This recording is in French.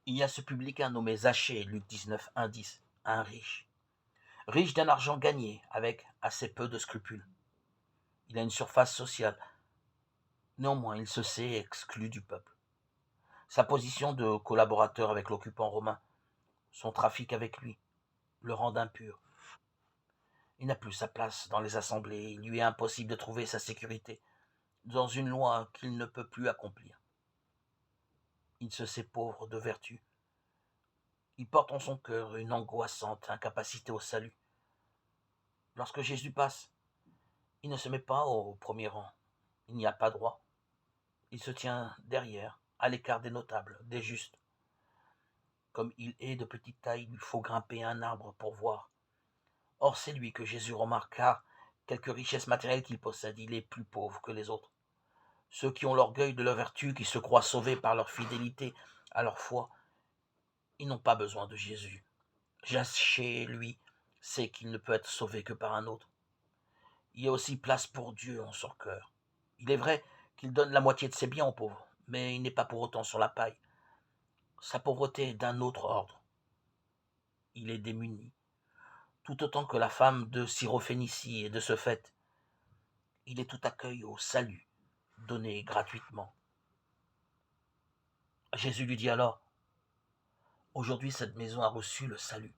Il y a ce publicain nommé Zachée, Luc 19, 1-10, un riche d'un argent gagné avec assez peu de scrupules. Il a une surface sociale, néanmoins il se sait exclu du peuple. Sa position de collaborateur avec l'occupant romain, son trafic avec lui, le rendent impur. Il n'a plus sa place dans les assemblées, il lui est impossible de trouver sa sécurité dans une loi qu'il ne peut plus accomplir. Il se sait pauvre de vertu. Il porte en son cœur une angoissante incapacité au salut. Lorsque Jésus passe, il ne se met pas au premier rang. Il n'y a pas droit. Il se tient derrière, à l'écart des notables, des justes. Comme il est de petite taille, il lui faut grimper un arbre pour voir. Or, c'est lui que Jésus remarque, car, quelque richesse matérielle qu'il possède, il est plus pauvre que les autres. Ceux qui ont l'orgueil de leur vertu, qui se croient sauvés par leur fidélité à leur foi, ils n'ont pas besoin de Jésus. Zachée, lui, sait qu'il ne peut être sauvé que par un autre. Il y a aussi place pour Dieu en son cœur. Il est vrai qu'il donne la moitié de ses biens aux pauvres, mais il n'est pas pour autant sur la paille. Sa pauvreté est d'un autre ordre. Il est démuni, tout autant que la femme de Syrophénicie, et de ce fait, il est tout accueil au salut, donné gratuitement. Jésus lui dit alors, aujourd'hui cette maison a reçu le salut,